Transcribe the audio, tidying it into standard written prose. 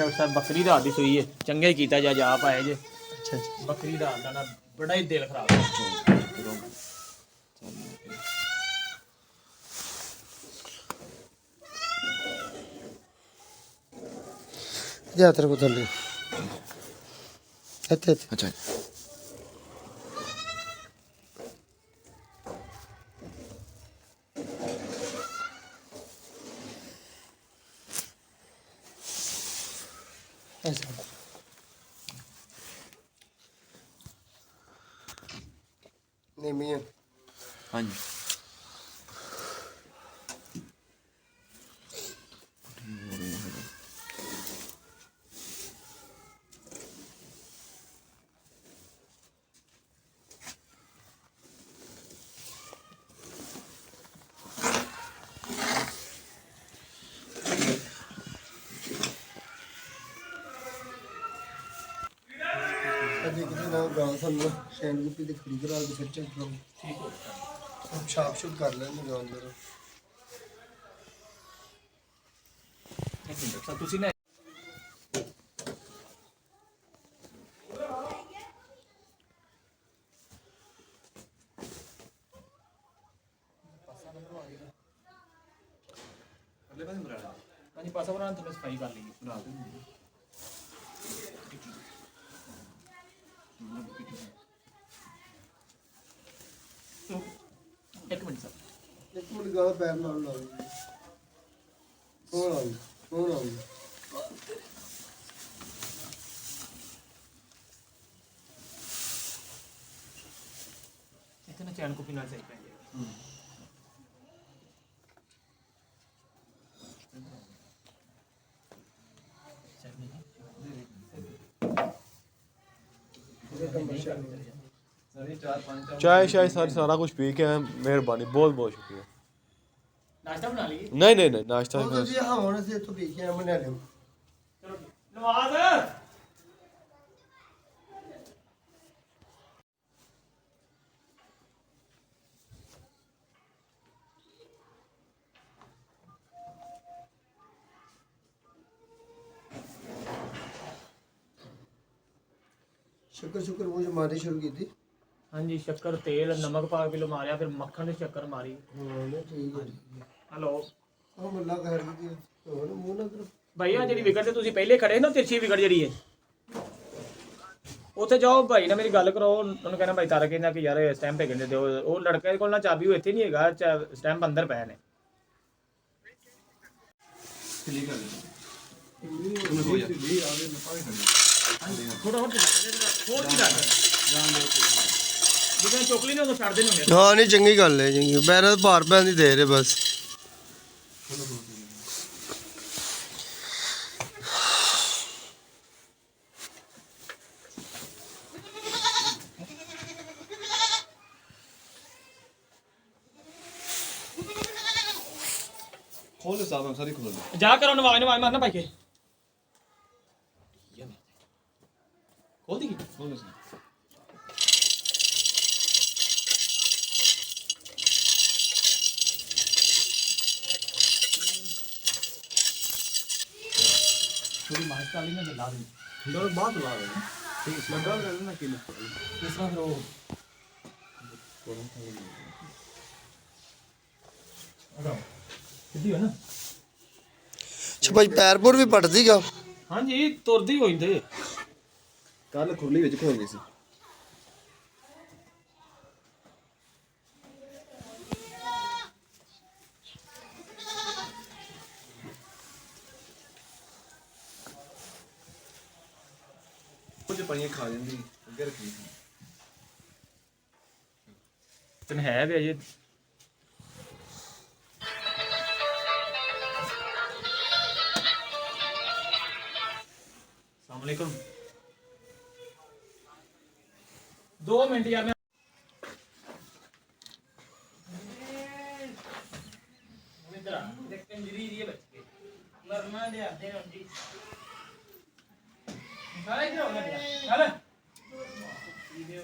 doctor ਸਾਹਿਬ ਬੱਕਰੀ ਰਾਤ ਦੀ ਸੂਈ ਹੈ ਚੰਗਾ ਹੀ ਕੀਤਾ ਜਾਂ ਆਪ ਆਏ ਜੇ ਅੱਛਾ ਅੱਛਾ ਬੱਕਰੀ ਰਾਤ ਦਾ ਨਾ ਬੜਾ ਹੀ ਦਿਲ ਖਰਾਬ ਹੈ ਜਾ ਤੇਰੇ ਕੋ ਥੱਲੇ ਇੱਥੇ ਅੱਛਾ ऐसा नहीं मियाँ हाँ जी अभी किसी ना गाँव समझो शैन गुप्पी दे खड़ी करा के फिर चेक करो ਠੀਕ ਹੋ अब छाप छुप कर लेंगे गाँव अंदर ਇੱਕ ਮਿੰਟ ਡਾਕਟਰ ਸਾਹਿਬ ਤੁਸੀਂ ਨਾ अगले पास बुला ला ਹਾਂਜੀ ਪਾਸਾ ਬਣਾ ਤੁਹਾਨੂੰ ਸਫਾਈ ਕਰ ਲਈ बुला दे ਇੱਕ ਮਿੰਟ ਸਰ एक मिनट गाँव पैर ना ला कौन आई कौन आई ਇੱਥੇ ਨਾ ਚੈਨ ਕੋਪੀ ਨਾਲ ਸਹੀ ਪੈਂਦੇ चाय शाय सारा कुछ पी के आए मेहरबानी बहुत बहुत शुक्रिया ਨਾਸ਼ਤਾ ਬਣਾ ਲਈ नहीं नहीं नहीं नाश्ता वो तो जी हाँ होने से तो पी के हम बना लें ਚਲੋ ਨਵਾਜ਼ शुक्र शुक्र वो जो मारी शुरू की थी ਹਾਂਜੀ ਸ਼ੱਕਰ ਤੇਲ ਨਮਕ ਪਾ ਕੇ ਮਾਰਿਆ ਫਿਰ ਮੱਖਣ ਦੇ ਸ਼ੱਕਰ ਮਾਰੀ हाँ ना ठीक है ਹਲੋ हम अल्लाह का हर दी तो ना मुंह ना करो ਭਈਆ ਜਿਹੜੀ ਵਿਕਟ ਤੇ ਤੁਸੀਂ ਪਹਿਲੇ ਖੜੇ ਨਾ ਤਿਰਛੀ ਵਿਕਟ ਜਿਹੜੀ ਹੈ ਉੱਥੇ ਜਾਓ ਭਾਈ ਨਾਲ ਮੇਰੀ ਗੱਲ ਕਰੋ ਉਹਨੂੰ ਕਹਿੰਦਾ ਭਾਈ ਤਾਰਾ ਕਹਿੰਦਾ ਕਿ ਯਾਰ ਸਟੈਂਪ ਭੇਜਣ ਦੇ ਦਿਓ ਉਹ ਲੜਕੇ ਕੋਲ ਨਾ ਚਾਬੀ ਉਹ ਇੱਥੇ ਨਹੀਂ ਹੈਗਾ ਸਟੈਂਪ ਅੰਦਰ ਪਏ ਨੇ क्लिक कर दे तुमने हो जा ਥੋੜਾ ਹੋਰ ਕੀ ਕਰ ਜਿਵੇਂ ਚੋਕਲੀ ਨੇ ਉਹਨੂੰ ਛੱਡ ਦੇਣੇ ਹੁੰਦੇ हाँ नहीं चंगी गल है चंगी पैर भार पैन दी दे रहे बस खोल साहब हम सारी खोल दे ਜਾ ਕਰੋ ਨਵਾਜ਼ ਮਾਰਨਾ ਭਾਈ ਕੇ ਖੋਲ ਦੀ खोल दे ਥੋੜੀ ਮਾਸਕ ਵਾਲੀ ਨਾ ਲਾ ਦੇ थोड़ा बात ला रहे ठीक है लगा रहे ना किलो ਇਸ ਤਰ੍ਹਾਂ ਫਿਰ ਉਹ ਸਿੱਧੀ ਹੋ ਨਾ अच्छा भाई पैर पुर भी पट दीगा ਹਾਂਜੀ ਤੁਰਦੀ ਹੋਈ ਤੇ कल खुरली विच खोल गई सी कुछ पनियां खा लेंदी अगे रखी थी ਤਨ ਹੈ ਵੀ ਅਜੇ अस्सलाम वालेकुम 2 मिनट यार मैं इधर आ देख कंजरी ये बच के मरना दे आते हैं जी सारे इधर हो गया चल वीडियो